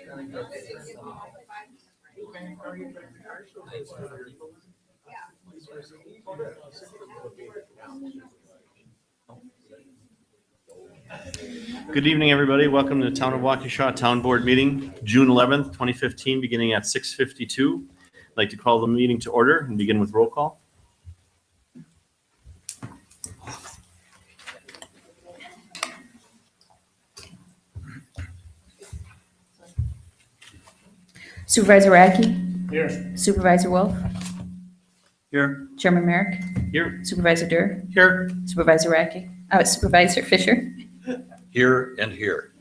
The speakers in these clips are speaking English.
Good evening, everybody. Welcome to the Town of Waukesha Town Board meeting, June 11th, 2015, beginning at 6:52. I'd like to call the meeting to order and begin with roll call. Supervisor Radke? Here. Supervisor Wolf? Here. Chairman Merrick? Here. Supervisor Durr? Here. Supervisor Radke? Supervisor Fisher? Here and here.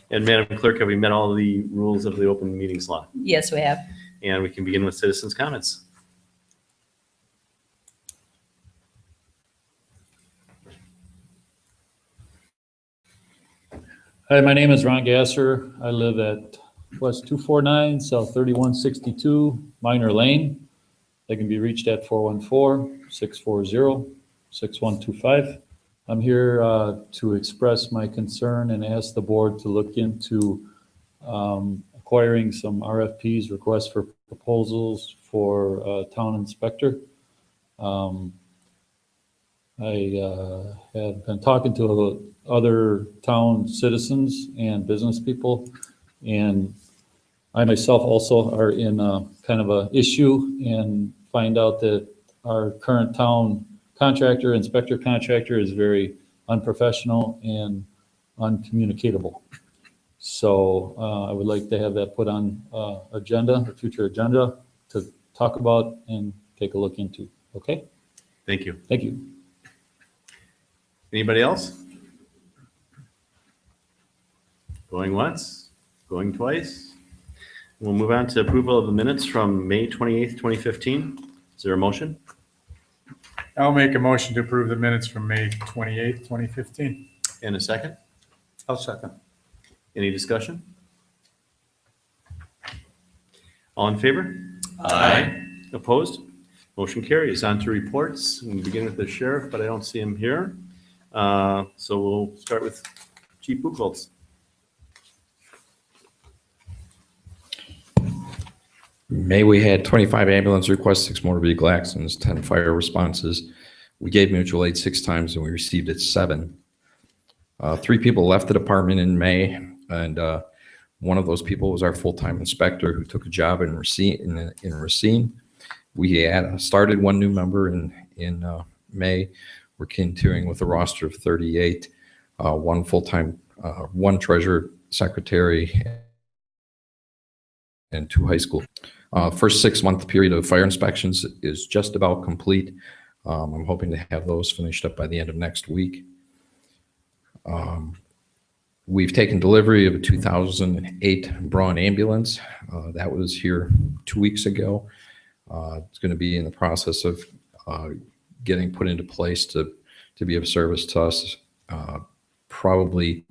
And Madam Clerk, have we met all the rules of the open meetings law? Yes, we have. And we can begin with citizens' comments. Hi, my name is Ron Gasser. I live at West 249, South 3162, Minor Lane. I can be reached at 414-640-6125. I'm here to express my concern and ask the board to look into acquiring some RFPs, requests for proposals for town inspector. I have been talking to other town citizens and business people, and I myself also are in a kind of a issue and find out that our current town inspector contractor is very unprofessional and uncommunicatable. So I would like to have that put on a future agenda to talk about and take a look into. Okay? Thank you. Thank you. Anybody else? Going once, going twice. We'll move on to approval of the minutes from May 28th, 2015. Is there a motion? I'll make a motion to approve the minutes from May 28th, 2015. And a second? I'll second. Any discussion? All in favor? Aye. Opposed? Motion carries. On to reports. We'll begin with the sheriff, but I don't see him here. So we'll start with Chief Buchholz. May we had 25 ambulance requests, 6 motor vehicle accidents, 10 fire responses. We gave mutual aid 6 times and we received it 7. 3 people left the department in May, and one of those people was our full-time inspector who took a job in Racine. We had started 1 new member in May. We're continuing with a roster of 38, 1 full-time, 1 treasurer, secretary, and 2 high school. First 6-month period of fire inspections is just about complete. I'm hoping to have those finished up by the end of next week. We've taken delivery of a 2008 Braun ambulance. That was here 2 weeks ago. It's going to be in the process of getting put into place to be of service to us. Probably,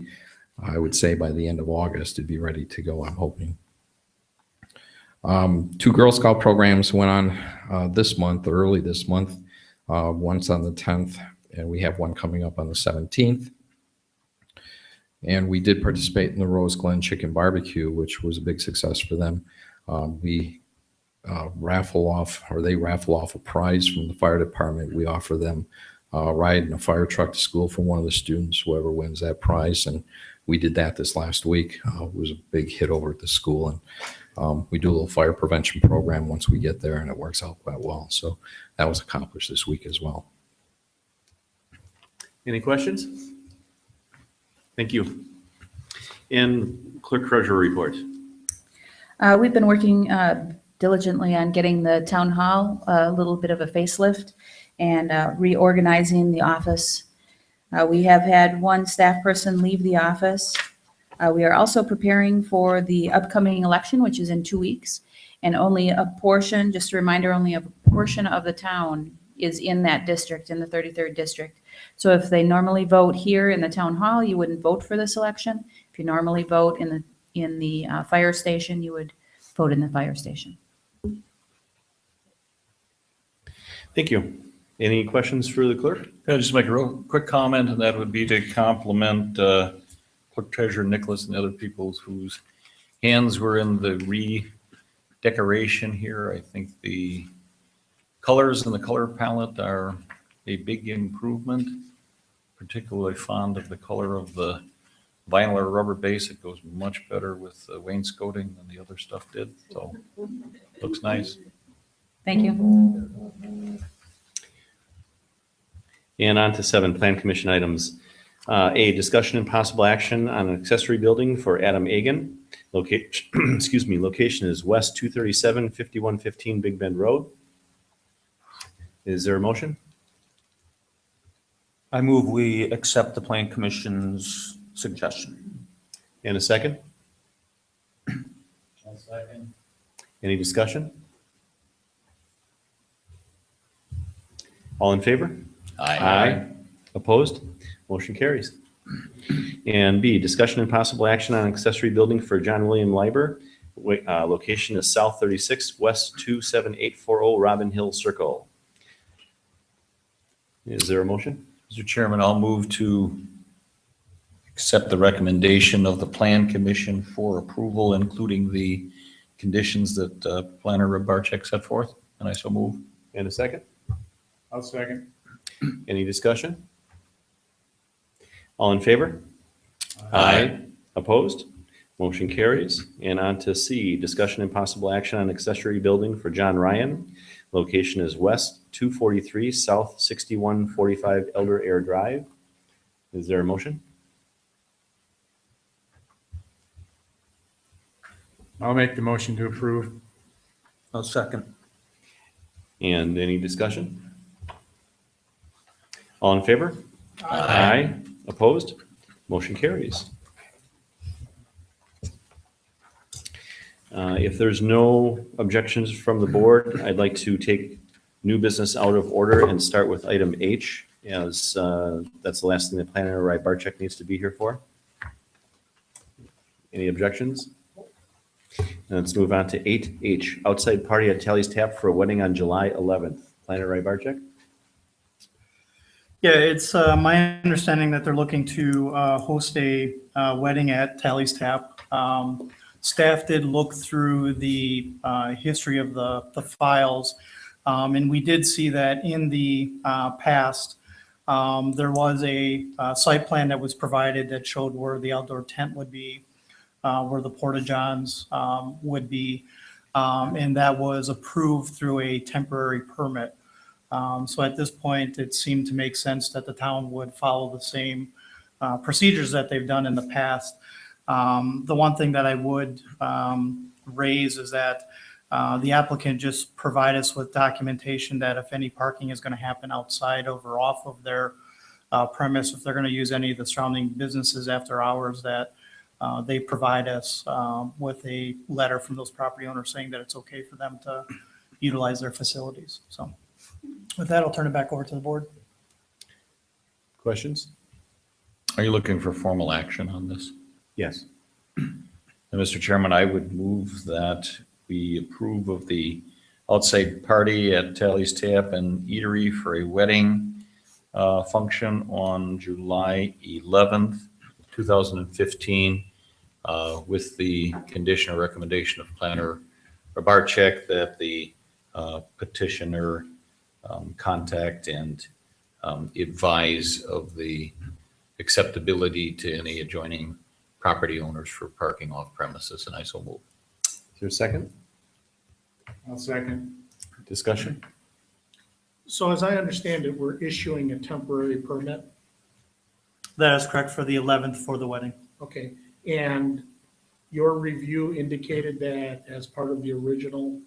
I would say by the end of August, it'd be ready to go, I'm hoping. 2 Girl Scout programs went on early this month. One's on the 10th, and we have one coming up on the 17th. And we did participate in the Rose Glen Chicken Barbecue, which was a big success for them. They raffle off a prize from the fire department. We offer them a ride in a fire truck to school for one of the students, whoever wins that prize. And we did that this last week. It was a big hit over at the school. And we do a little fire prevention program once we get there, and it works out quite well. So that was accomplished this week as well. Any questions? Thank you. And Clerk Treasurer report. We've been working diligently on getting the town hall a little bit of a facelift and reorganizing the office. We have had 1 staff person leave the office. We are also preparing for the upcoming election, which is in 2 weeks, and only a portion, just a reminder, only a portion of the town is in that district, in the 33rd district. So if they normally vote here in the town hall, you wouldn't vote for this election. If you normally vote in the fire station, you would vote in the fire station. Thank you. Any questions for the clerk? I'll just make a real quick comment, and that would be to compliment Clerk Treasurer Nicholas and the other people whose hands were in the redecoration here. I think the colors and the color palette are a big improvement. Particularly fond of the color of the vinyl or rubber base. It goes much better with the wainscoting than the other stuff did. So looks nice. Thank you. And on to 7 Plan Commission items. A, discussion and possible action on an accessory building for Adam Agan. Location, excuse me, location is West 237, 5115 Big Bend Road. Is there a motion? I move we accept the Plan Commission's suggestion. And a second? One second. Any discussion? All in favor? Aye. Opposed? Motion carries. And B, discussion and possible action on accessory building for John William Liber. Location is South 36, West 27840 Robin Hill Circle. Is there a motion? Mr. Chairman, I'll move to accept the recommendation of the Plan Commission for approval, including the conditions that Planner Rybarczyk set forth, and I so move. And a second? I'll second. Any discussion? All in favor? Aye. Opposed? Motion carries. And on to C, discussion and possible action on accessory building for John Ryan. Location is West 243, South 6145 Elder Air Drive. Is there a motion? I'll make the motion to approve. I'll second. And any discussion? All in favor? Aye. Opposed? Motion carries. If there's no objections from the board, I'd like to take new business out of order and start with item H, as that's the last thing that Planner Rybarczyk needs to be here for. Any objections? And let's move on to 8H, outside party at Tally's Tap for a wedding on July 11th. Planner Rybarczyk? Yeah, it's my understanding that they're looking to host a wedding at Tally's Tap. Staff did look through the history of the files, and we did see that in the past, there was a site plan that was provided that showed where the outdoor tent would be, where the porta-johns would be, and that was approved through a temporary permit. So at this point, it seemed to make sense that the town would follow the same procedures that they've done in the past. The one thing that I would raise is that the applicant just provide us with documentation that if any parking is going to happen outside of or off of their premise, if they're going to use any of the surrounding businesses after hours, that they provide us with a letter from those property owners saying that it's okay for them to utilize their facilities. So with that, I'll turn it back over to the board. Questions? Are you looking for formal action on this? Yes. And Mr. Chairman, I would move that we approve of the outside party at Tally's Tap and Eatery for a wedding function on July 11th, 2015, with the condition or recommendation of Planner Rybarczyk that the petitioner contact and advise of the acceptability to any adjoining property owners for parking off premises, and I so move. Is there a second? I'll second. Discussion? So as I understand it, we're issuing a temporary permit. That is correct for the 11th for the wedding. Okay. And your review indicated that as part of the original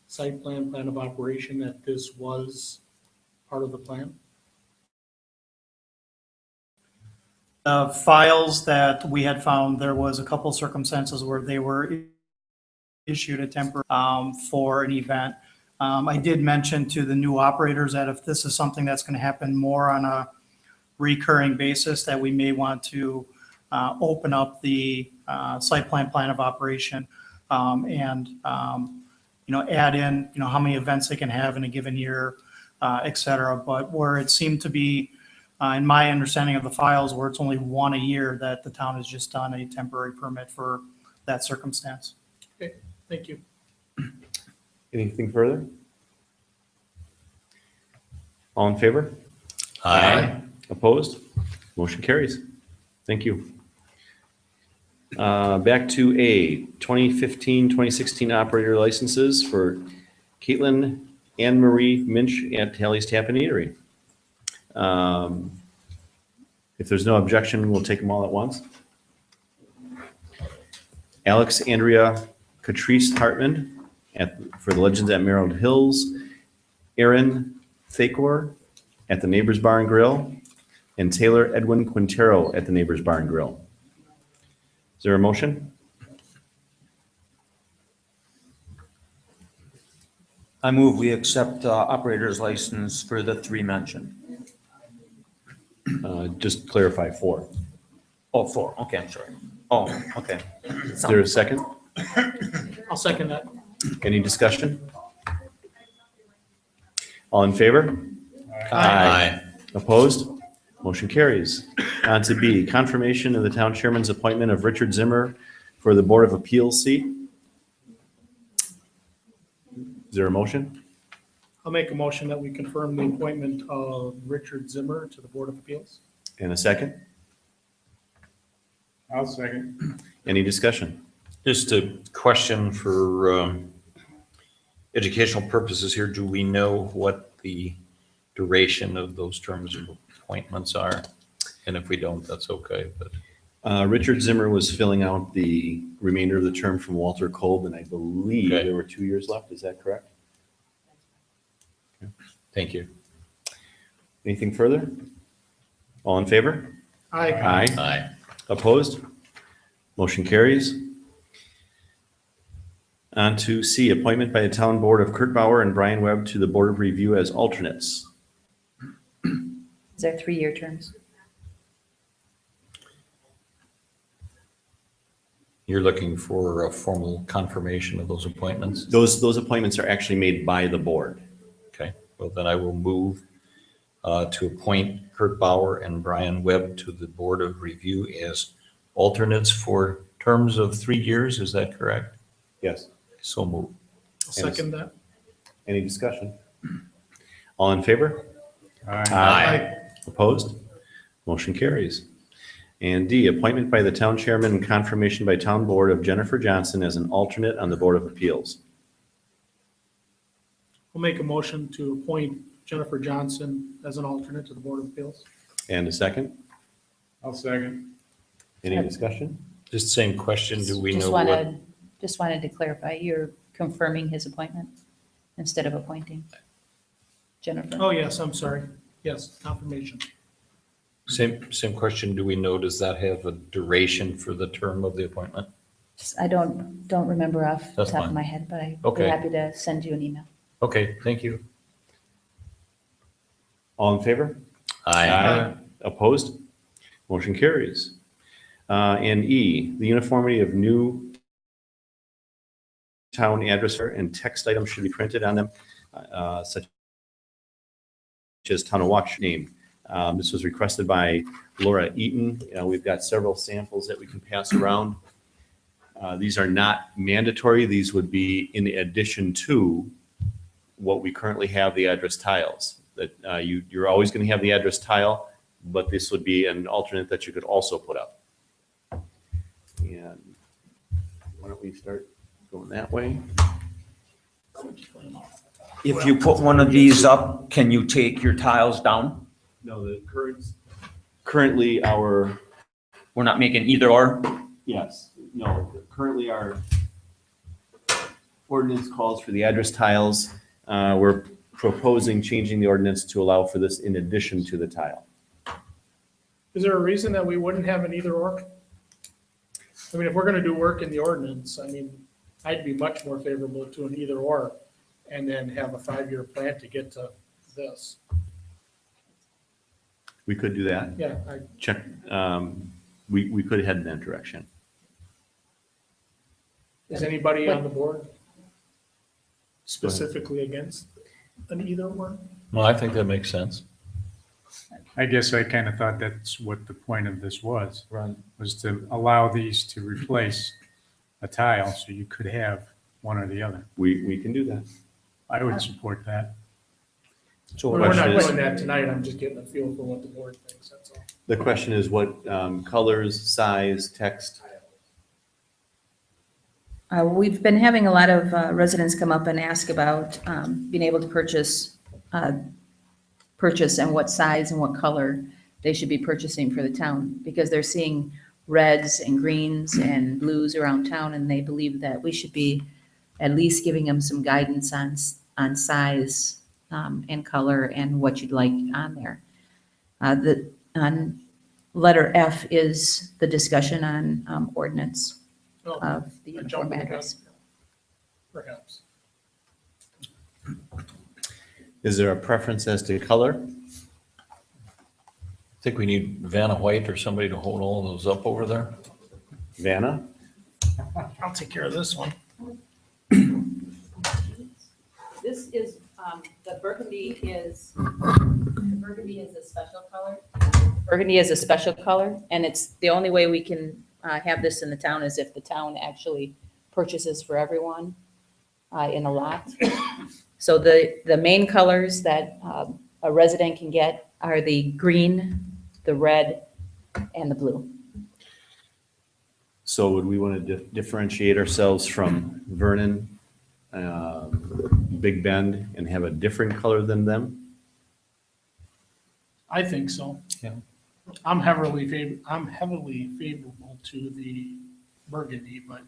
site plan of operation, that this was part of the plan? Files that we had found, there was a couple circumstances where they were issued a temporary for an event. I did mention to the new operators that if this is something that's going to happen more on a recurring basis, that we may want to open up the site plan of operation and add in how many events they can have in a given year, et cetera. But where it seemed to be In my understanding of the files, where it's only one a year, that the town has just done a temporary permit for that circumstance. Thank you. Anything further? All in favor? Opposed? Motion carries. Thank you. Back to A, 2015, 2016 operator licenses for Caitlin Anne Marie Minch at Haley's Tap and Eatery. If there's no objection, we'll take them all at once. Alex Andrea Catrice Hartman for the Legends at Merrill Hills. Aaron Thakor at the Neighbors Bar and Grill. And Taylor Edwin Quintero at the Neighbors Bar and Grill. Is there a motion? I move we accept operator's license for the three mentioned. Just clarify 4. Oh, four. Okay, I'm sorry. Oh, okay. Is there a second? I'll second that. Any discussion? All in favor? Aye. Opposed? Motion carries. On to B, confirmation of the town chairman's appointment of Richard Zimmer for the Board of Appeals seat. Is there a motion? I'll make a motion that we confirm the appointment of Richard Zimmer to the Board of Appeals. And a second? I'll second. Any discussion? Just a question for educational purposes here. Do we know what the duration of those terms of appointments are? And if we don't, that's okay, but. Richard Zimmer was filling out the remainder of the term from Walter Kolb, and I believe Okay. there were 2 years left. Is that correct? Thank you. Anything further? All in favor? Aye. Aye. Opposed? Motion carries. On to C, appointment by the town board of Kurt Bauer and Brian Webb to the Board of Review as alternates. Is there 3-year terms? You're looking for a formal confirmation of those appointments? Those appointments are actually made by the board. Okay, well, then I will move to appoint Kurt Bauer and Brian Webb to the Board of Review as alternates for terms of 3 years. Is that correct? Yes. So move. I'll second that. Any discussion? All in favor? Aye. Opposed? Motion carries. And D, appointment by the town chairman and confirmation by town board of Jennifer Johnson as an alternate on the Board of Appeals. We'll make a motion to appoint Jennifer Johnson as an alternate to the Board of Appeals. And a second? I'll second. Any discussion? Just same question. Do we Just know what? wanted to clarify, you're confirming his appointment instead of appointing Jennifer? Oh, yes, I'm sorry. Yes, confirmation. Same question. Do we know, does that have a duration for the term of the appointment? I don't remember off the That's top of fine. my head, but I'd be Okay. happy to send you an email. Okay, thank you. All in favor? Opposed? Motion carries. And E, the uniformity of new town address and text items should be printed on them, such as town of Waukesha name. This was requested by Laura Eaton. We've got several samples that we can pass around. These are not mandatory. These would be in addition to what we currently have, the address tiles. That you're always going to have the address tile, but this would be an alternate that you could also put up. And why don't we start going that way? If you put one of these up, can you take your tiles down? No, the currently our, We're not making either or? yes, no, currently our ordinance calls for the address tiles. We're proposing changing the ordinance to allow for this in addition to the tile. Is there a reason that we wouldn't have an either or? I mean, if we're gonna do work in the ordinance, I mean, I'd be much more favorable to an either or and then have a 5-year plan to get to this. We could do that. Yeah, Check, we could head in that direction. is anybody on the board specifically against an either or? Well, I think that makes sense. I guess I kind of thought that's what the point of this was Right. to allow these to replace a tile so you could have one or the other. We can do that. I would support that. So We're not Question is- doing that tonight, I'm just getting a feel for what the board thinks, that's all. The question is what colors, size, text? We've been having a lot of residents come up and ask about being able to purchase and what size and what color they should be purchasing for the town, because they're seeing reds and greens and blues around town, and they believe that we should be at least giving them some guidance on size and color and what you'd like on there. On letter F is the discussion on ordinance Oh, of the I uniform jumped the gun, address. perhaps. Is there a preference as to color? I think we need Vanna White or somebody to hold all those up over there. Vanna? I'll take care of this one. This is, the burgundy is a special color. Burgundy is a special color, and it's, the only way we can have this in the town is if the town actually purchases for everyone in a lot. So the main colors that a resident can get are the green, the red, and the blue. So would we want to differentiate ourselves from Vernon, Big Bend, and have a different color than them? I think so. Yeah. I'm heavily favorable to the burgundy, but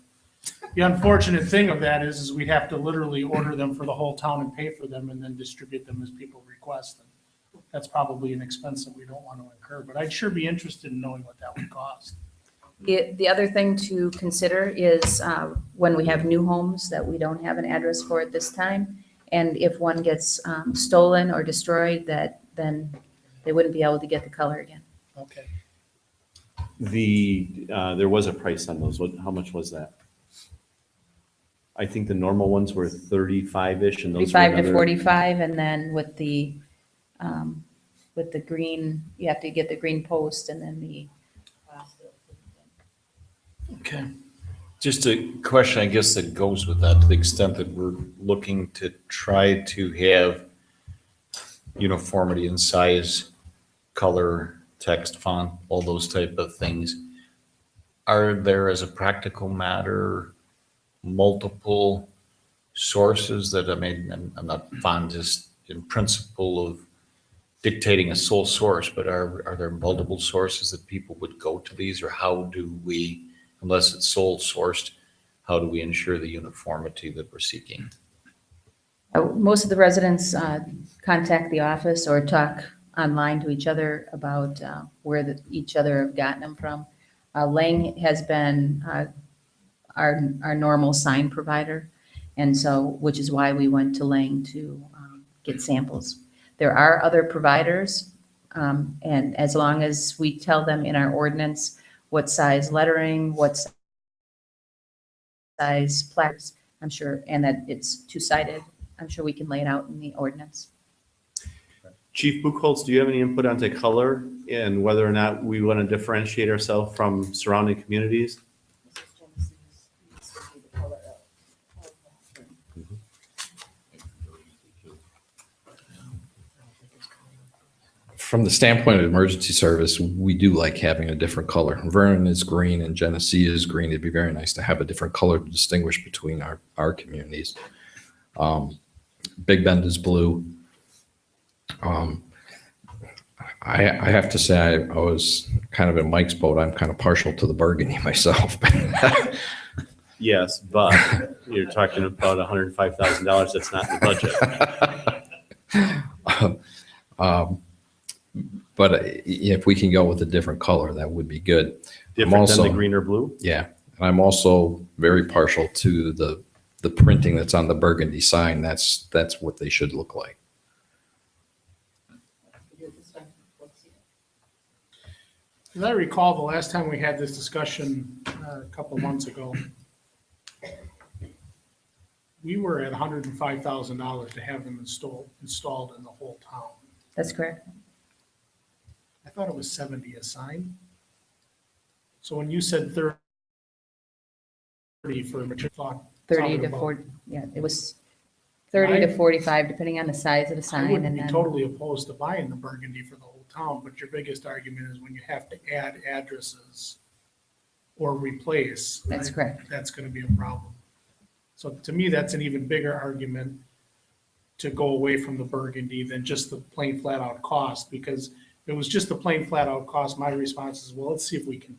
the unfortunate thing of that is we have to literally order them for the whole town and pay for them and then distribute them as people request them. That's probably an expense that we don't want to incur, but I'd sure be interested in knowing what that would cost. The other thing to consider is when we have new homes that we don't have an address for at this time, and if one gets stolen or destroyed, that then they wouldn't be able to get the color again. Okay. There was a price on those. How much was that? I think the normal ones were 35-ish and those were 35 to another. 45, and then with the green, you have to get the green post and then the. Okay. Just a question, I guess, that goes with that, to the extent that we're looking to try to have uniformity in size, color, text, font, all those type of things. Are there, as a practical matter, multiple sources that, I mean, I'm not fond just in principle of dictating a sole source, but are there multiple sources that people would go to these, or how do we, unless it's sole sourced, how do we ensure the uniformity that we're seeking? Most of the residents contact the office or talk online to each other about where each other have gotten them from. Lang has been our normal sign provider, and so, which is why we went to Lang to get samples. There are other providers, and as long as we tell them in our ordinance what size lettering, what size plaques, I'm sure, and that it's two-sided, I'm sure we can lay it out in the ordinance. Chief Buchholz, do you have any input onto color and whether or not we want to differentiate ourselves from surrounding communities? From the standpoint of emergency service, we do like having a different color. Vernon is green and Genesee is green. It'd be very nice to have a different color to distinguish between our communities. Big Bend is blue. I have to say, I was kind of in Mike's boat. I'm kind of partial to the burgundy myself. Yes, but you're talking about $105,000 that's not in the budget. But if we can go with a different color, that would be good. Different than the green or blue? Yeah, and I'm also very partial to the printing that's on the burgundy sign. That's what they should look like. As I recall, the last time we had this discussion a couple of months ago, we were at $105,000 to have them installed in the whole town. That's correct. I thought it was 70 a sign. So when you said 30 for a mature thought. 30 talking to about- 40, yeah, it was 30 to 45, depending on the size of the I sign, wouldn't and be then, totally opposed to buying the burgundy for the whole town, but your biggest argument is when you have to add addresses or replace. That's correct. That's gonna be a problem. So to me, that's an even bigger argument to go away from the burgundy than just the plain flat out cost, because if it was just the plain flat out cost, my response is, well, let's see if we can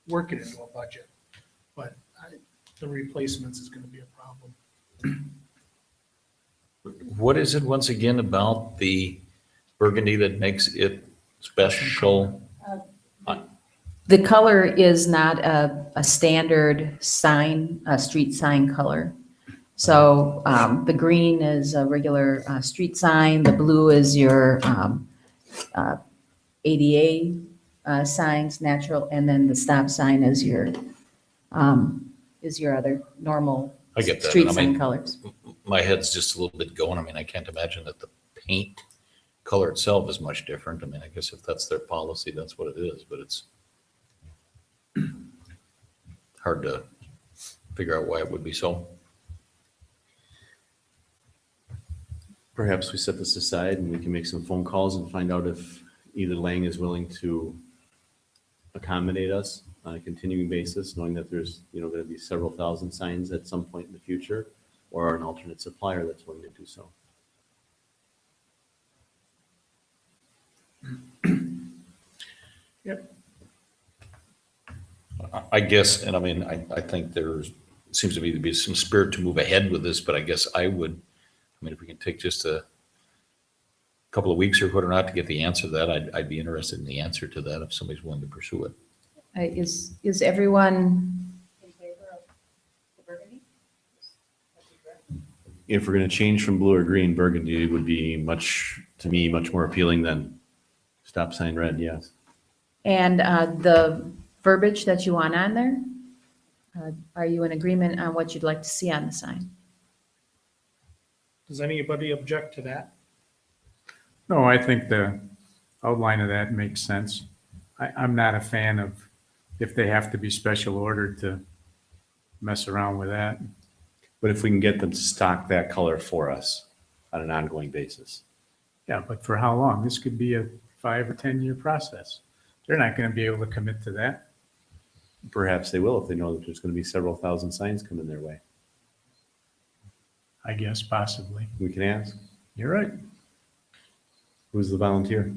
work it into a budget. But the replacements is gonna be a problem. What is it once again about the burgundy that makes it special? the color is not a standard sign, a street sign color. So the green is a regular street sign, the blue is your ADA signs, natural, and then the stop sign is your other normal I get that. street I sign mean, colors. my head's just a little bit going. I mean, I can't imagine that the paint color itself is much different. I mean, I guess if that's their policy, that's what it is, but it's hard to figure out why it would be so. Perhaps we set this aside and we can make some phone calls and find out if either Lang is willing to accommodate us on a continuing basis, knowing that there's, going to be several thousand signs at some point in the future, or an alternate supplier that's willing to do so. Yep. I guess, and I mean, I think there seems to be some spirit to move ahead with this, but I guess I mean, if we can take just a couple of weeks or what or not to get the answer to that, I'd be interested in the answer to that if somebody's willing to pursue it. Is everyone in favor of the burgundy? If we're going to change from blue or green, burgundy would be to me, much more appealing than stop sign red, yes. And the verbiage that you want on there, are you in agreement on what you'd like to see on the sign? Does anybody object to that? No, I think the outline of that makes sense. I'm not a fan of if they have to be special ordered to mess around with that. But if we can get them to stock that color for us on an ongoing basis. Yeah, but for how long? This could be a 5 or 10-year process. They're not going to be able to commit to that. Perhaps they will if they know that there's going to be several thousand signs coming their way. I guess possibly. We can ask. You're right. Who's the volunteer?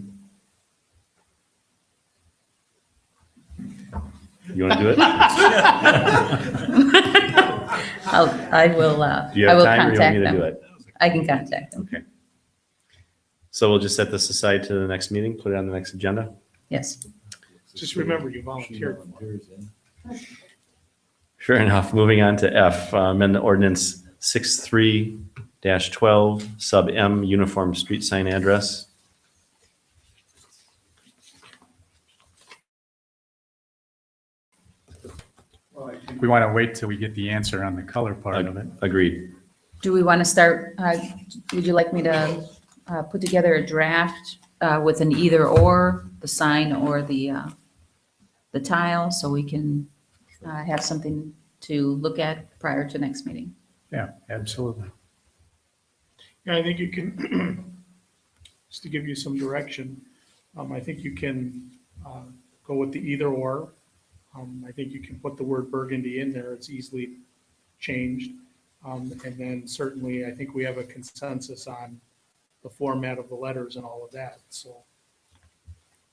You want to do it? I will Do you have time or you want contact me to do them. it? I can contact them, Okay. So we'll just set this aside to the next meeting, put it on the next agenda. yes. Just remember you volunteered. Fair enough. Moving on to F, amend the ordinance 63-12 sub M, uniform street sign address. We want to wait till we get the answer on the color part of it. Agreed. Do we want to start, would you like me to put together a draft with an either or, the sign or the tile, so we can have something to look at prior to next meeting? Yeah, absolutely. Yeah, I think you can, just to give you some direction, I think you can go with the either or. I think you can put the word burgundy in there. It's easily changed. And then certainly, I think we have a consensus on the format of the letters and all of that. So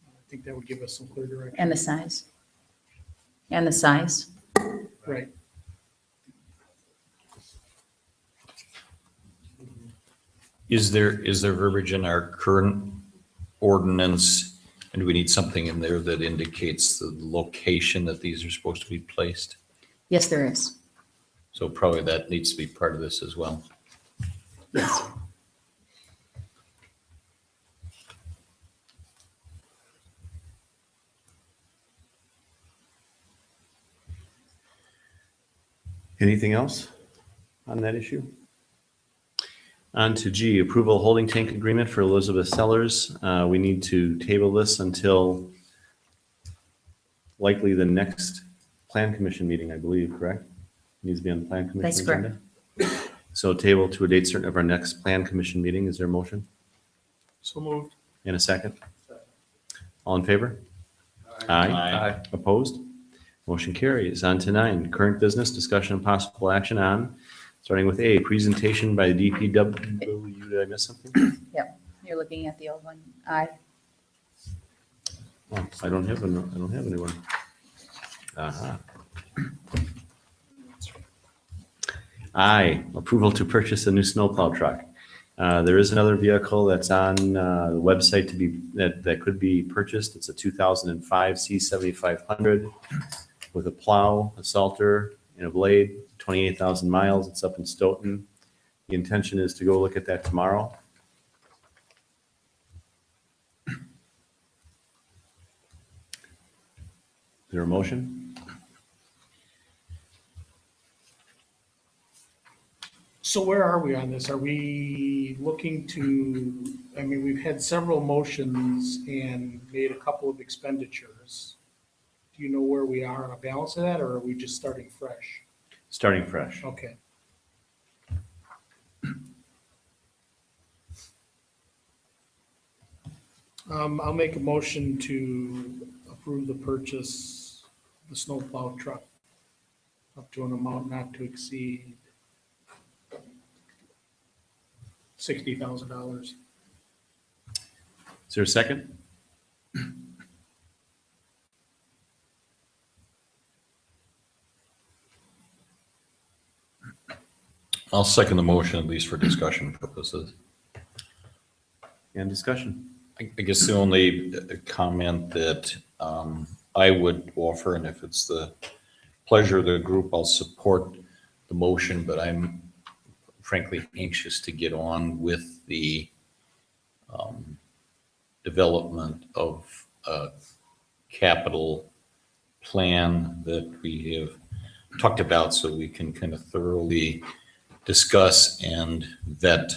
I think that would give us some clear direction. And the size? And the size? Right. Is there verbiage in our current ordinance? And do we need something in there that indicates the location that these are supposed to be placed? Yes, there is. So probably that needs to be part of this as well. Yes. Anything else on that issue? On to G, approval holding tank agreement for Elizabeth Sellers. We need to table this until likely the next plan commission meeting, I believe, correct? Needs to be on the plan commission That's correct. agenda. So table to a date certain of our next plan commission meeting. Is there a motion? So moved. And a second? All in favor? Aye. Opposed? Motion carries. On to 9, current business discussion and possible action on, starting with A, presentation by the DPW. Did I miss something? Yep, you're looking at the old one. Aye. Oh, I don't have anyone. Aha. I, approval to purchase a new snowplow truck. There is another vehicle that's on the website to be, that could be purchased. It's a 2005 C7500 with a plow, a salter, and a blade, 28,000 miles. It's up in Stoughton. The intention is to go look at that tomorrow. Is there a motion? So where are we on this? Are we looking to, I mean, we've had several motions and made a couple of expenditures. Do you know where we are on a balance of that, or are we just starting fresh? Starting fresh. Okay. I'll make a motion to approve the purchase of the snowplow truck up to an amount not to exceed $60,000. Is there a second? I'll second the motion, at least for discussion purposes. And discussion. I guess the only comment that I would offer, and if it's the pleasure of the group, I'll support the motion, but I'm frankly anxious to get on with the development of a capital plan that we have talked about so we can kind of thoroughly discuss and vet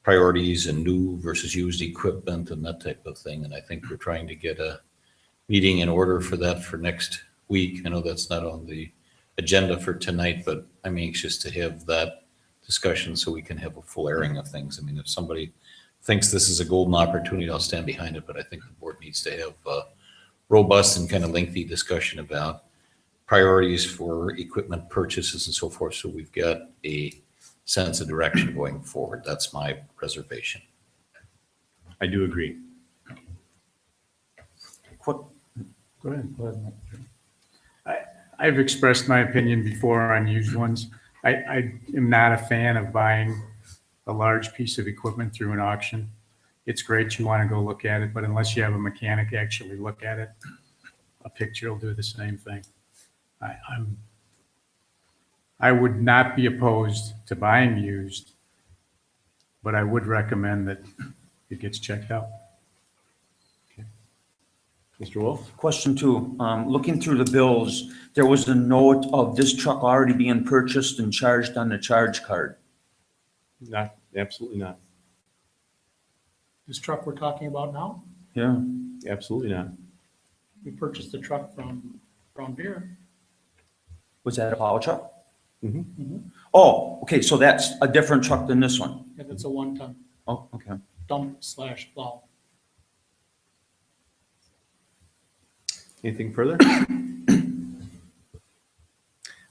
priorities and new versus used equipment and that type of thing. And I think we're trying to get a meeting in order for that for next week. I know that's not on the agenda for tonight, but I'm anxious to have that discussion so we can have a full airing of things. I mean, if somebody thinks this is a golden opportunity, I'll stand behind it, but I think the board needs to have a robust and kind of lengthy discussion about priorities for equipment purchases and so forth, so we've got a sense of direction going forward. That's my reservation. I do agree. Go ahead. I've expressed my opinion before on used ones. I am not a fan of buying a large piece of equipment through an auction. It's great you want to go look at it, but unless you have a mechanic actually look at it, a picture will do the same thing. I would not be opposed to buying used, but I would recommend that it gets checked out. Mr. Wolf? Question 2, looking through the bills, there was a note of this truck already being purchased and charged on the charge card. Not, absolutely not. This truck we're talking about now, Yeah. Absolutely not. we purchased the truck from Brown Deere. Was that a plow truck? Mhm. Oh, okay, so that's a different truck than this one. And it's a 1-ton Oh, okay. dump/plow. Anything further?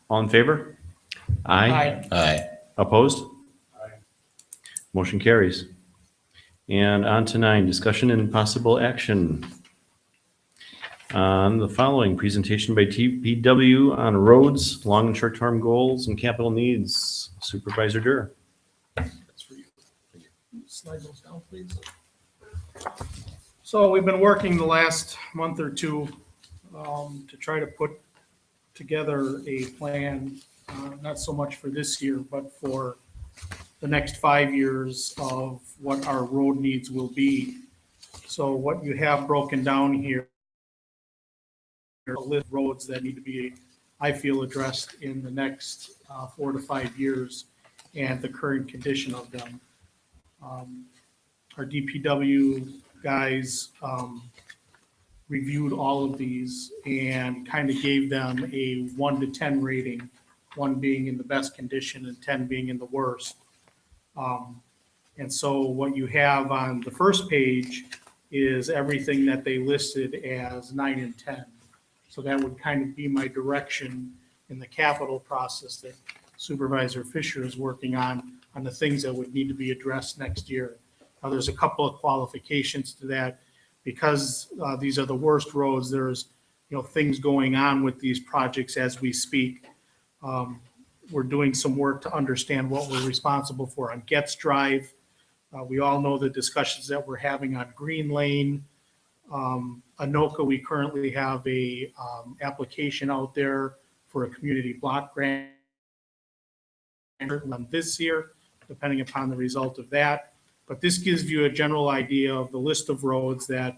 All in favor? Aye. Aye. Opposed? Motion carries. And on to 9, discussion and possible action on the following presentation by TPW on roads, long and short-term goals and capital needs. Supervisor Durr. That's for you. Slide those down, please. So we've been working the last month or two to try to put together a plan, not so much for this year, but for the next 5 years of what our road needs will be. So what you have broken down here are a list of roads that need to be, I feel, addressed in the next 4 to 5 years and the current condition of them. Our DPW guys reviewed all of these and kind of gave them a 1 to 10 rating, 1 being in the best condition and 10 being in the worst. And so what you have on the first page is everything that they listed as 9 and 10. So that would kind of be my direction in the capital process that Supervisor Fisher is working on the things that would need to be addressed next year. Now, there's a couple of qualifications to that. Because these are the worst roads, there's, things going on with these projects as we speak. We're doing some work to understand what we're responsible for on Getz Drive. We all know the discussions that we're having on Green Lane. Anoka, we currently have a application out there for a community block grant this year, depending upon the result of that. But this gives you a general idea of the list of roads that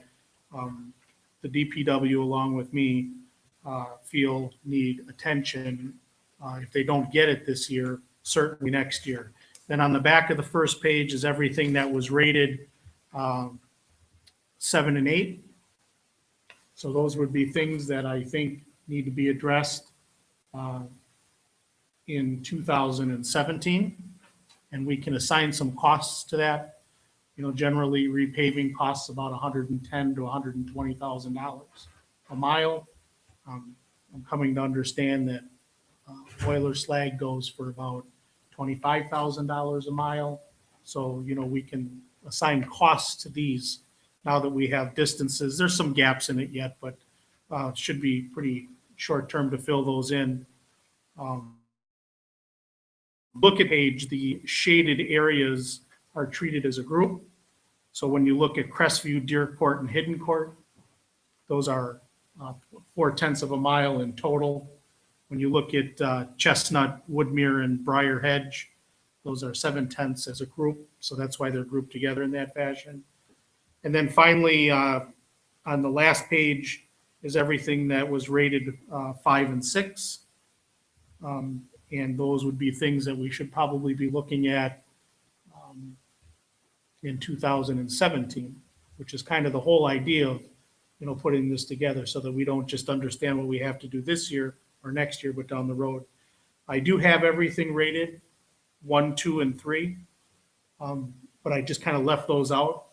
the DPW, along with me, feel need attention. If they don't get it this year, certainly next year. Then on the back of the first page is everything that was rated 7 and 8. So those would be things that I think need to be addressed in 2017. And we can assign some costs to that. Generally repaving costs about $110,000 to $120,000 a mile. I'm coming to understand that boiler slag goes for about $25,000 a mile. So, we can assign costs to these now that we have distances. There's some gaps in it yet, but should be pretty short term to fill those in. Look at page, the shaded areas are treated as a group. So when you look at Crestview, Deer Court, and Hidden Court, those are 0.4 of a mile in total. When you look at Chestnut, Woodmere, and Briar Hedge, those are 0.7 as a group. So that's why they're grouped together in that fashion. And then finally, on the last page is everything that was rated 5 and 6. And those would be things that we should probably be looking at in 2017, which is kind of the whole idea of, putting this together so that we don't just understand what we have to do this year or next year, but down the road. I do have everything rated 1, 2, and 3, but I just kind of left those out.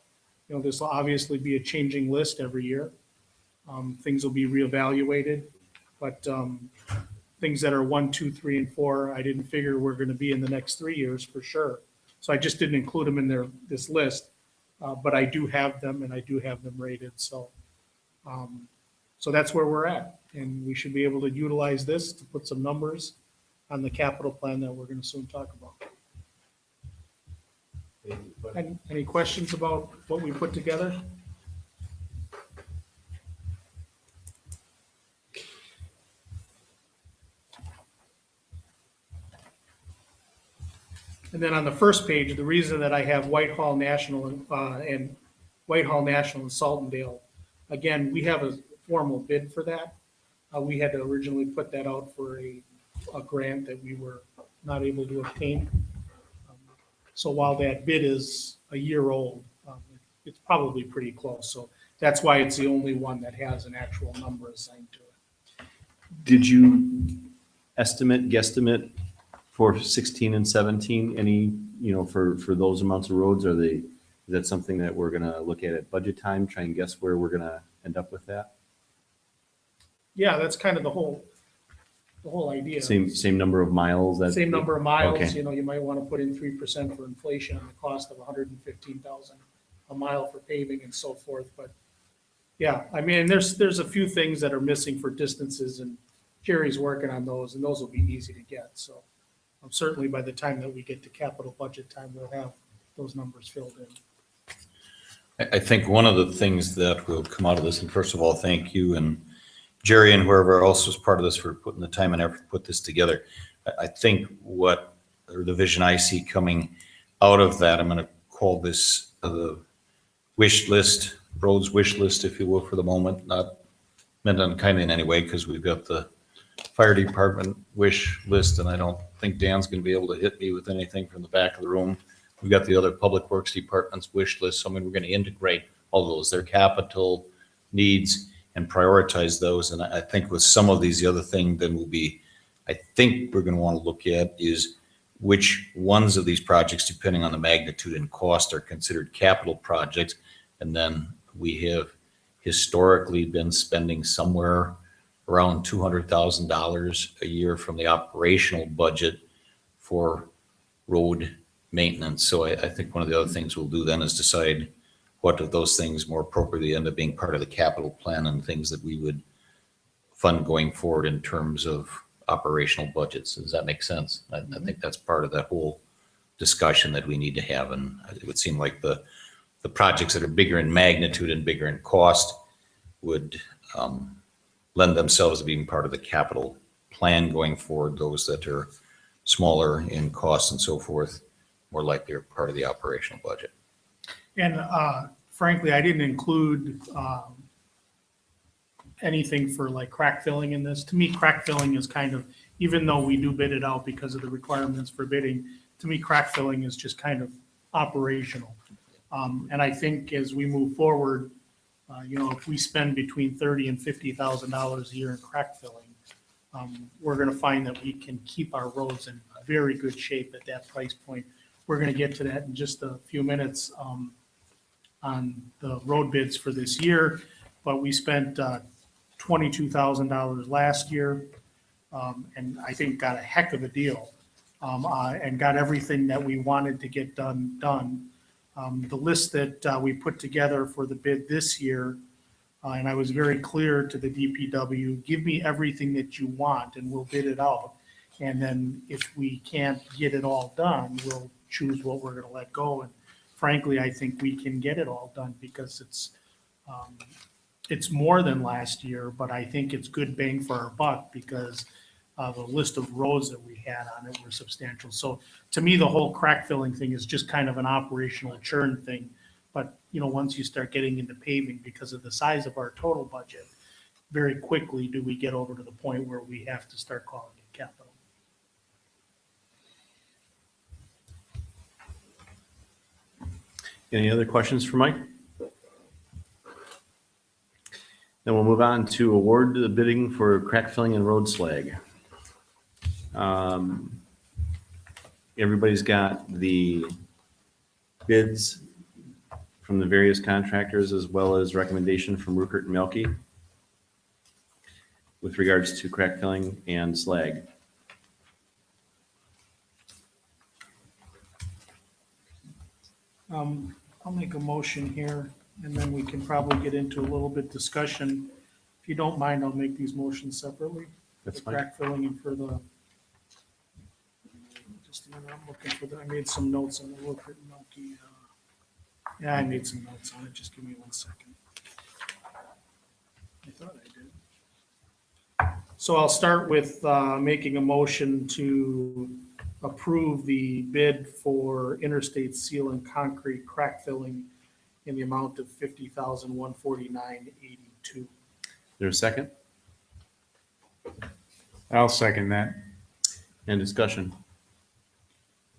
This will obviously be a changing list every year. Things will be reevaluated, but things that are 1, 2, 3, and 4, I didn't figure were going to be in the next 3 years for sure. So I just didn't include them in this list, but I do have them and I do have them rated. So that's where we're at, and we should be able to utilize this to put some numbers on the capital plan that we're going to soon talk about. Any questions about what we put together? And then on the first page, the reason that I have Whitehall National and Saltondale, again, we have a formal bid for that. We had to originally put that out for a grant that we were not able to obtain. So while that bid is a year old, it's probably pretty close. So that's why it's the only one that has an actual number assigned to it. Did you guesstimate for 16 and 17, any, for those amounts of roads? Is that something that we're gonna look at budget time, try and guess where we're gonna end up with that? Yeah, that's kind of the whole idea. Same number of miles? Same number of miles, Okay. you might want to put in 3% for inflation on the cost of $115,000 a mile for paving and so forth. But yeah, I mean, there's a few things that are missing for distances, and Jerry's working on those, and those will be easy to get. So certainly by the time that we get to capital budget time, we'll have those numbers filled in. I think one of the things that will come out of this, and first of all, thank you and Jerry and whoever else was part of this for putting the time and effort to put this together. I think the vision I see coming out of that, I'm going to call this the wish list, roads wish list, if you will, for the moment, not meant unkind in any way, because we've got the fire department wish list, and I don't think Dan's going to be able to hit me with anything from the back of the room we've got the other public works department's wish list. So I mean, we're going to integrate all those, their capital needs and prioritize those. And I think with some of these, the other thing then will be, I think we're going to want to look at is which ones of these projects, depending on the magnitude and cost, are considered capital projects. And then we have historically been spending somewhere around $200,000 a year from the operational budget for road maintenance. So I think one of the other things we'll do then is decide what of those things more appropriately end up being part of the capital plan and things that we would fund going forward in terms of operational budgets. Does that make sense? I think that's part of that whole discussion that we need to have. And it would seem like the projects that are bigger in magnitude and bigger in cost would lend themselves to being part of the capital plan going forward. Those that are smaller in cost and so forth, more likely are part of the operational budget. And frankly, I didn't include anything for like crack filling in this. To me, crack filling is kind of, even though we do bid it out because of the requirements for bidding, to me, crack filling is just kind of operational. And I think as we move forward, if we spend between $30,000 and $50,000 a year in crack filling, we're going to find that we can keep our roads in very good shape at that price point. We're going to get to that in just a few minutes on the road bids for this year, but we spent $22,000 last year, and I think got a heck of a deal, and got everything that we wanted to get done. The list that we put together for the bid this year, and I was very clear to the DPW, give me everything that you want and we'll bid it out. And then if we can't get it all done, we'll choose what we're going to let go. And frankly, I think we can get it all done because it's more than last year, but I think it's good bang for our buck because the list of roads that we had on it were substantial. So to me, the whole crack filling thing is just kind of an operational churn thing. But, once you start getting into paving, because of the size of our total budget, very quickly do we get over to the point where we have to start calling it capital. Any other questions for Mike? Then we'll move on to award the bidding for crack filling and road slag. Everybody's got the bids from the various contractors as well as recommendation from Ruckert and Melke with regards to crack filling and slag. I'll make a motion here and then we can probably get into a little bit discussion. If you don't mind, I'll make these motions separately. That's The fine. crack filling and for the, just a minute, I'm looking for I made some notes on the Ruckert and Melke. Yeah, I made some notes on it. Just give me 1 second. I thought I did. So I'll start with making a motion to approve the bid for interstate seal and concrete crack filling in the amount of $50,149.82. There's a second I'll second that. and discussion.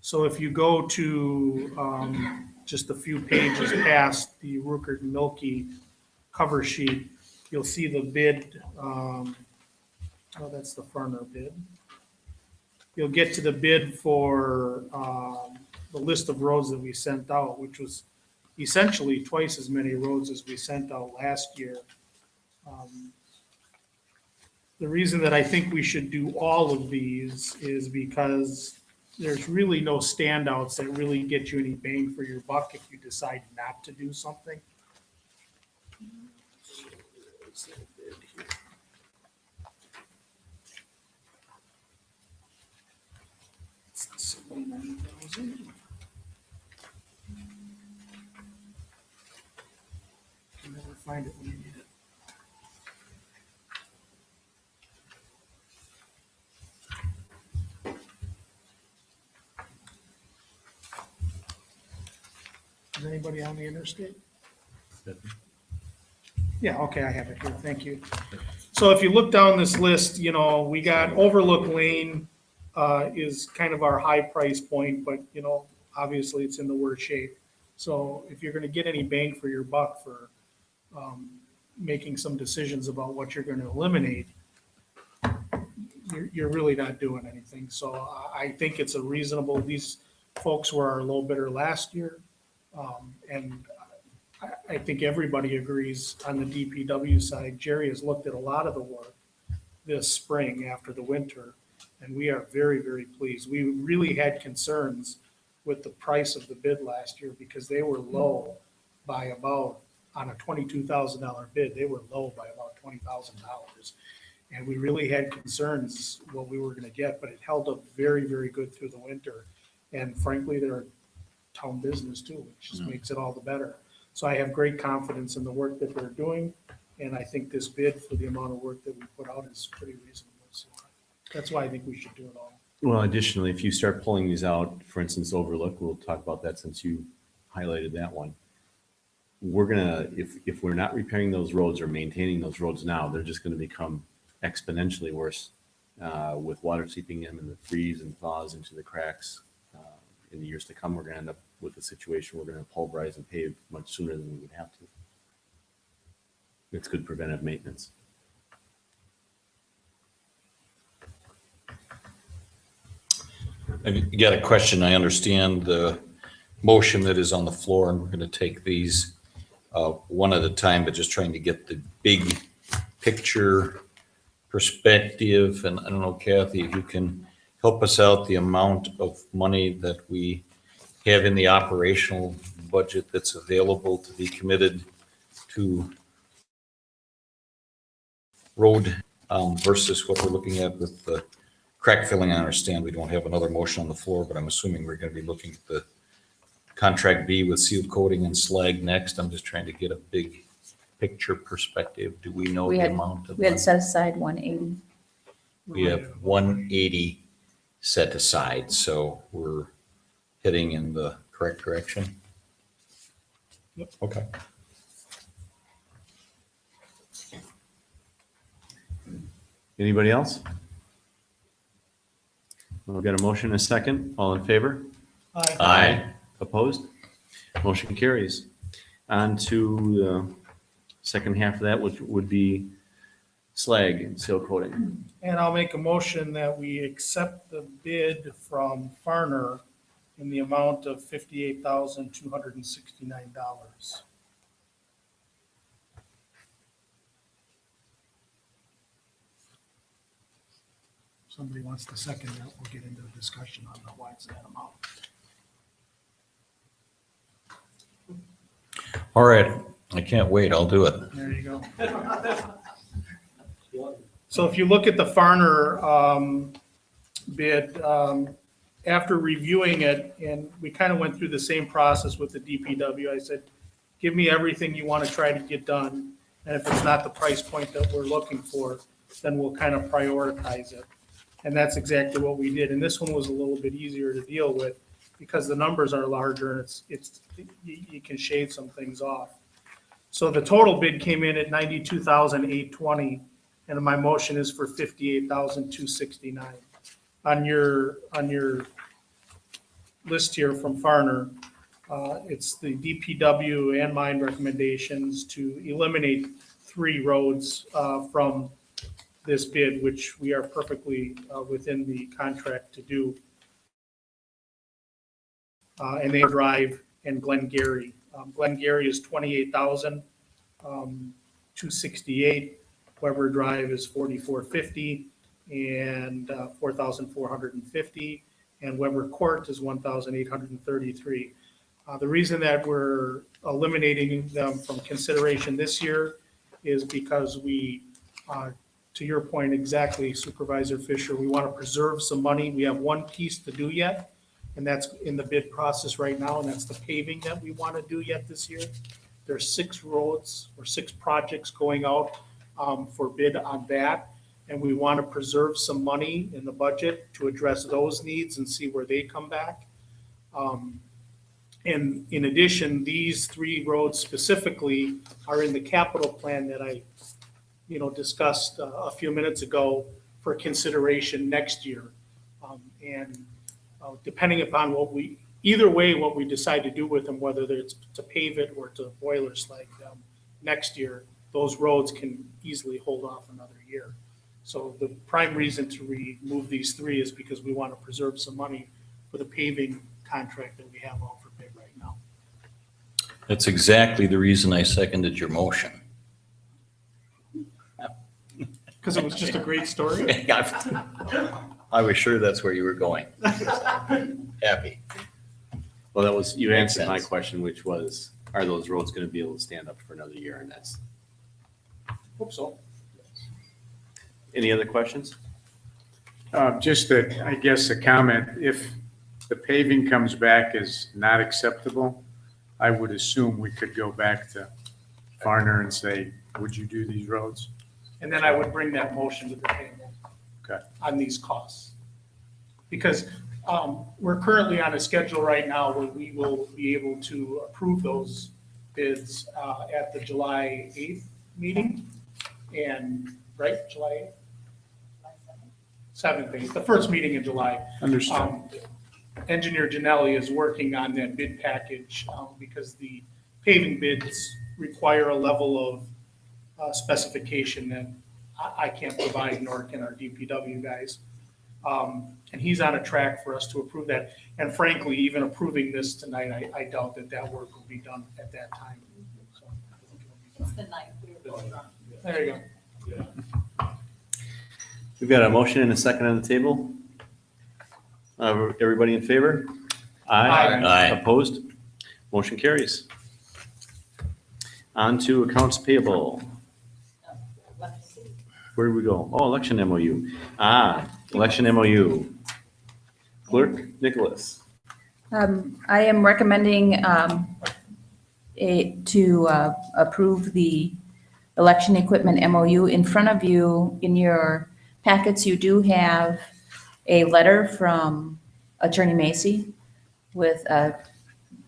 So if you go to just a few pages past the Ruckert and Milky cover sheet, you'll see the bid. That's the Farner bid. You'll get to the bid for the list of roads that we sent out, which was essentially twice as many roads as we sent out last year. The reason that I think we should do all of these is because there's really no standouts that really get you any bang for your buck if you decide not to do something. Can never find it when you need it. Is anybody on the interstate? Yeah, okay, I have it here. Thank you. So if you look down this list, we got Overlook Lane is kind of our high price point, but, obviously it's in the worst shape. So if you're gonna get any bang for your buck for making some decisions about what you're gonna eliminate, you're really not doing anything. So I think it's a reasonable, these folks were our low bidder last year. And I think everybody agrees on the DPW side. Jerry has looked at a lot of the work this spring after the winter, and we are very, very pleased. We really had concerns with the price of the bid last year because they were low by about, on a $22,000 bid, they were low by about $20,000. And we really had concerns what we were gonna get, but it held up very, very good through the winter. And frankly, they're a town business too, which just makes it all the better. So I have great confidence in the work that they're doing, and I think this bid for the amount of work that we put out is pretty reasonable. So that's why I think we should do it all. Well, additionally, if you start pulling these out, for instance, Overlook, we'll talk about that since you highlighted that one. We're gonna, if we're not repairing those roads or maintaining those roads now, they're just gonna become exponentially worse with water seeping in and the freeze and thaws into the cracks. In the years to come, we're gonna end up with a situation we're gonna pulverize and pave much sooner than we would have to. It's good preventive maintenance. I got a question. I understand the motion that is on the floor, and we're going to take these one at a time, but just trying to get the big picture perspective. And I don't know, Kathy, if you can help us out, the amount of money that we have in the operational budget that's available to be committed to road versus what we're looking at with the crack filling. I understand we don't have another motion on the floor, but I'm assuming we're going to be looking at the contract B with sealed coating and slag next. I'm just trying to get a big picture perspective. Do we know the amount of We had money? set aside 180. We have 180 set aside, so we're heading in the correct direction. Yep. Okay. Anybody else? We've got a motion and a second. All in favor? Aye. Opposed? Motion carries. On to the second half of that, which would be slag and seal coating. And I'll make a motion that we accept the bid from Farner in the amount of $58,269. Somebody wants to second that, we'll get into a discussion on the why it's that amount. All right. I can't wait. I'll do it. There you go. So if you look at the Farner bid, after reviewing it, and we kind of went through the same process with the DPW, I said, give me everything you want to try to get done. And if it's not the price point that we're looking for, then we'll kind of prioritize it. And that's exactly what we did. And this one was a little bit easier to deal with because the numbers are larger and you can shave some things off. So the total bid came in at $92,820, and my motion is for $58,269. On your list here from Farner, it's the DPW and mine recommendations to eliminate 3 roads from this bid, which we are perfectly within the contract to do. And they Drive and Glengarry. Glengarry is $28,268. Weber Drive is $4,450 and $4,450. And Weber Court is $1,833. The reason that we're eliminating them from consideration this year is because we, to your point exactly, Supervisor Fisher, we want to preserve some money. We have one piece to do yet, and that's in the bid process right now, and that's the paving that we want to do yet this year. There's 6 roads or 6 projects going out for bid on that, and we want to preserve some money in the budget to address those needs and see where they come back. And in addition, these 3 roads specifically are in the capital plan that I discussed a few minutes ago for consideration next year. And depending upon what we either way, what we decide to do with them, whether it's to pave it or to boiler slag them next year, those roads can easily hold off another year. So the prime reason to remove these three is because we want to preserve some money for the paving contract that we have out for bid right now. That's exactly the reason I seconded your motion. Because it was just a great story. I was sure that's where you were going. Happy. Well, that was, you Makes answered my sense. question, which was, are those roads going to be able to stand up for another year? And that's, Hope so. any other questions? Just that, I guess, a comment, if the paving comes back as not acceptable, I would assume we could go back to Farner and say, would you do these roads? And then I would bring that motion to the table. Okay. On these costs. Because we're currently on a schedule right now where we will be able to approve those bids at the July 8th meeting. And, right, July 8th? 7th, the first meeting in July. Understood. Engineer Janelli is working on that bid package because the paving bids require a level of specification that I can't provide, nor can our DPW guys. And he's on a track for us to approve that. And frankly, even approving this tonight, I doubt that that work will be done at that time. So, It's the night we were voting on. there you go. We've got a motion and a second on the table. Everybody in favor? Aye. Opposed? Motion carries. On to accounts payable. Where do we go? Oh, election MOU. Election MOU. Clerk Nicholas. I am recommending to approve the election equipment MOU. In front of you, in your packets, you do have a letter from Attorney Macy with a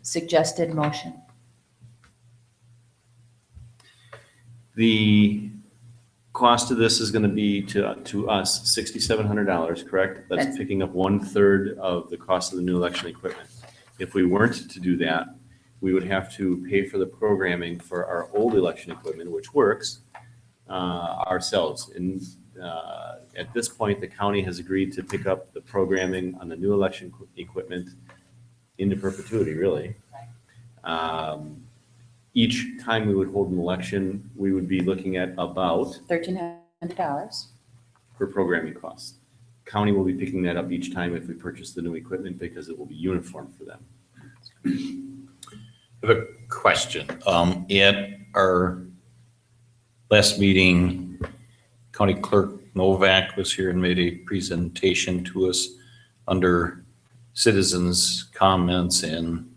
suggested motion. The cost of this is going to be to us $6,700, correct? That's That's- picking up 1/3 of the cost of the new election equipment. If we weren't to do that, we would have to pay for the programming for our old election equipment, which works, ourselves. And at this point, the county has agreed to pick up the programming on the new election equipment into perpetuity, really. Each time we would hold an election, we would be looking at about $1,300. for programming costs. County will be picking that up each time if we purchase the new equipment because it will be uniform for them. I have a question. At our last meeting, County Clerk Novak was here and made a presentation to us under citizens' comments and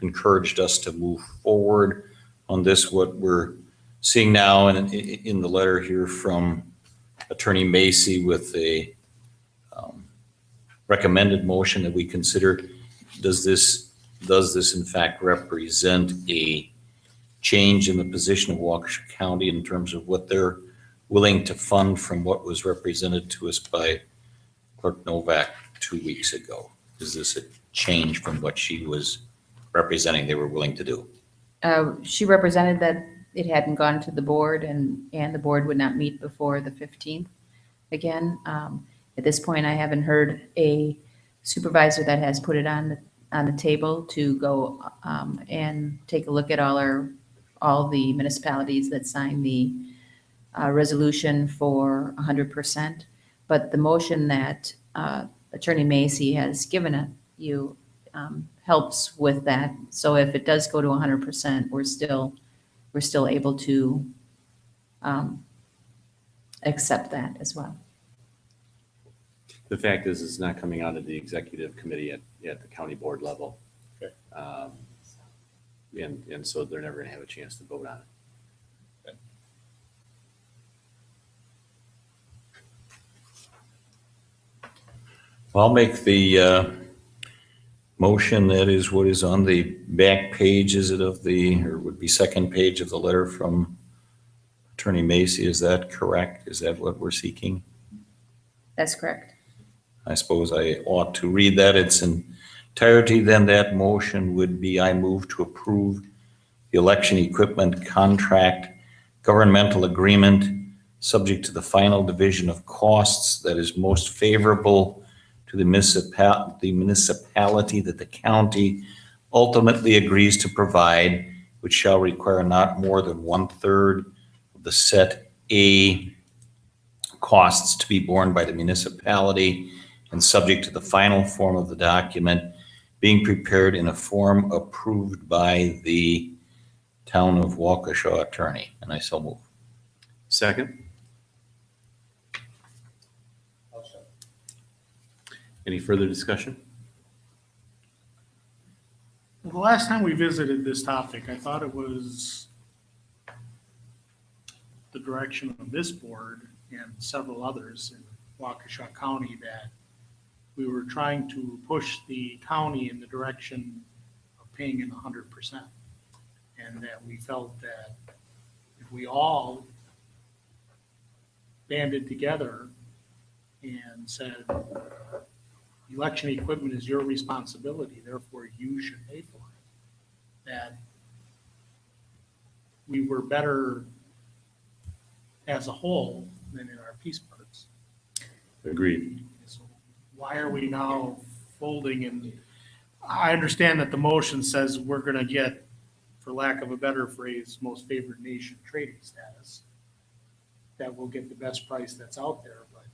encouraged us to move forward on this. What we're seeing now and in the letter here from Attorney Macy with a recommended motion that we consider, does this in fact represent a change in the position of Waukesha County in terms of what they're willing to fund from what was represented to us by Clerk Novak 2 weeks ago? Is this a change from what she was representing they were willing to do? She represented that it hadn't gone to the board and the board would not meet before the 15th again. At this point, I haven't heard a supervisor that has put it on the table to go and take a look at all the municipalities that signed the resolution for 100%. But the motion that Attorney Macy has given you helps with that. So if it does go to 100%, we're still able to accept that as well. The fact is, it's not coming out of the executive committee at the county board level. Okay. And so they're never going to have a chance to vote on it. I'll make the motion. That is what is on the back page, is it or would be second page of the letter from Attorney Macy. Is that correct? Is that what we're seeking? That's correct. I suppose I ought to read that. It's in entirety, then that motion would be, I move to approve the election equipment contract governmental agreement subject to the final division of costs that is most favorable to the municipality that the county ultimately agrees to provide, which shall require not more than 1/3 of the set A costs to be borne by the municipality and subject to the final form of the document being prepared in a form approved by the town of Waukesha attorney. And I so move. Second? Any further discussion? Well, the last time we visited this topic, I thought it was the direction of this board and several others in Waukesha County that we were trying to push the county in the direction of paying in 100%. And that we felt that if we all banded together and said, election equipment is your responsibility, therefore you should pay for it, that we were better as a whole than in our piece parts. Agreed. So why are we now folding? And I understand that the motion says we're going to get, for lack of a better phrase, most favored nation trading status, that we'll get the best price that's out there. But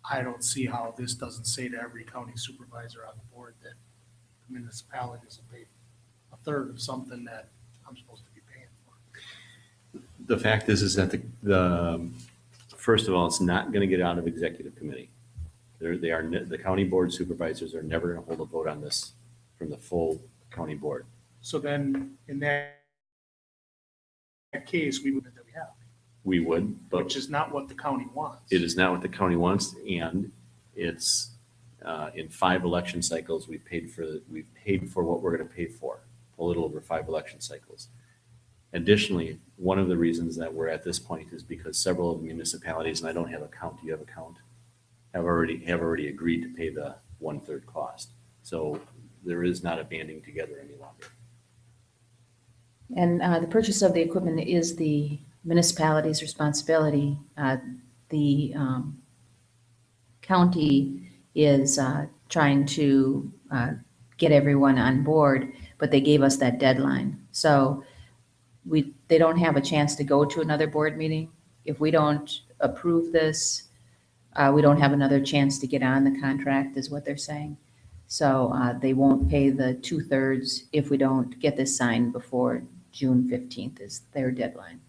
I don't see how this doesn't say to every county supervisor on the board that the municipality doesn't pay 1/3 of something that I'm supposed to be paying for. The fact is that the first of all, it's not going to get out of executive committee. The county board supervisors are never going to hold a vote on this from the full county board. So then, in that case, we would that we have, We would, but which is not what the county wants. it is not what the county wants, and it's in 5 election cycles we've paid for what we're going to pay for, a little over 5 election cycles. Additionally, one of the reasons that we're at this point is because several of the municipalities, and I don't have a count, do you have a count? Have already agreed to pay the 1/3 cost. So there is not a banding together any longer. And the purchase of the equipment is the municipality's responsibility. The county is trying to get everyone on board, but they gave us that deadline. So they don't have a chance to go to another board meeting. If we don't approve this, we don't have another chance to get on the contract, is what they're saying. So they won't pay the 2/3 if we don't get this signed before June 15th is their deadline.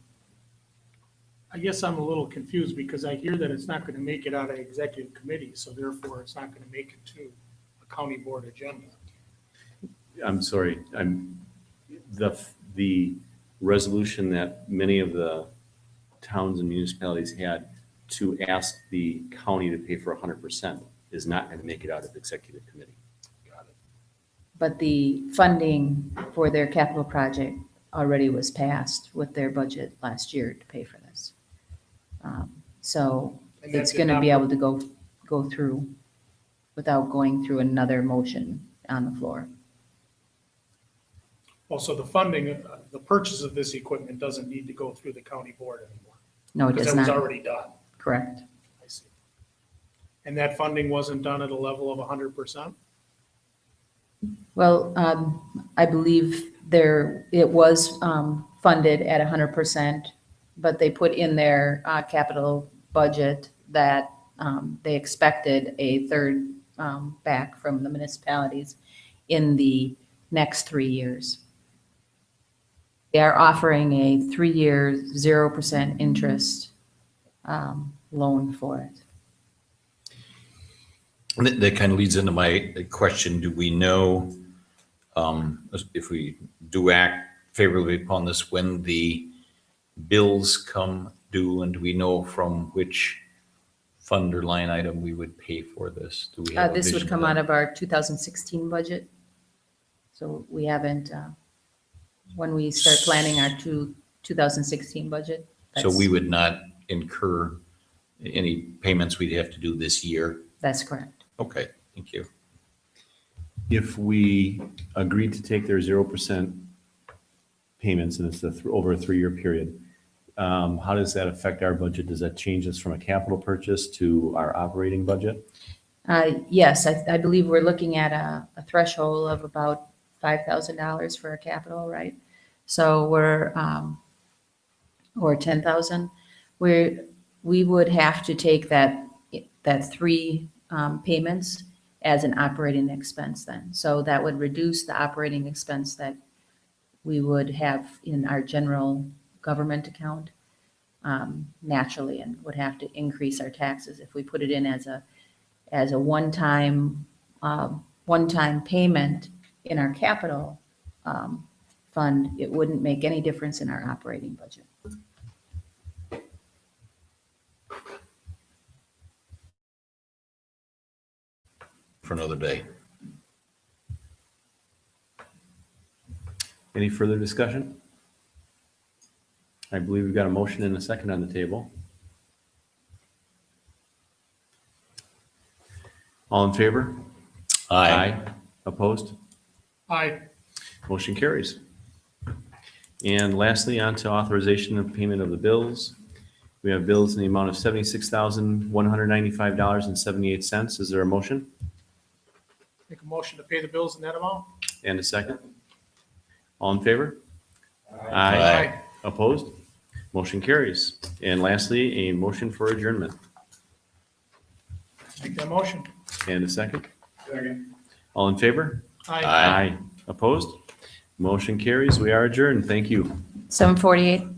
I guess I'm a little confused because I hear that it's not going to make it out of executive committee, so therefore it's not going to make it to a county board agenda. I'm sorry, the resolution that many of the towns and municipalities had to ask the county to pay for 100% is not going to make it out of executive committee. But the funding for their capital project already was passed with their budget last year to pay for this. So And that it's did going to not- be able to go through without going through another motion on the floor. Also, the funding, the purchase of this equipment doesn't need to go through the county board anymore. No, it Because does that was not. already done. Correct. I see. And that funding wasn't done at a level of 100%? Well, I believe it was funded at 100%, but they put in their capital budget that they expected a third back from the municipalities in the next 3 years. They are offering a 3-year, 0% interest loan for it. That kind of leads into my question. Do we know if we do act favorably upon this, when the bills come due, and do we know from which fund or line item we would pay for this? Do we have a This would vision come of out that? of our 2016 budget. So we haven't, when we start planning our 2016 budget. So we that's- would not incur any payments we'd have to do this year? That's correct. Okay, thank you. if we agreed to take their 0% payments and it's over a 3-year period, how does that affect our budget? Does that change us from a capital purchase to our operating budget? Yes, I believe we're looking at a threshold of about $5,000 for a capital, right? So we're, or 10,000, we would have to take that 3 payments as an operating expense then. So that would reduce the operating expense that we would have in our general government account naturally, and would have to increase our taxes if we put it in as a one-time payment in our capital fund. It wouldn't make any difference in our operating budget. For another day. Any further discussion? I believe we've got a motion and a second on the table. All in favor? Opposed? Aye. Motion carries. And lastly, on to authorization of payment of the bills. We have bills in the amount of $76,195.78. Is there a motion? Make a motion to pay the bills in that amount? And a second? All in favor? Aye. Opposed? Motion carries. And lastly, a motion for adjournment. Make that motion. And a second? All in favor? Aye. Opposed? Motion carries. We are adjourned. Thank you. 7:48.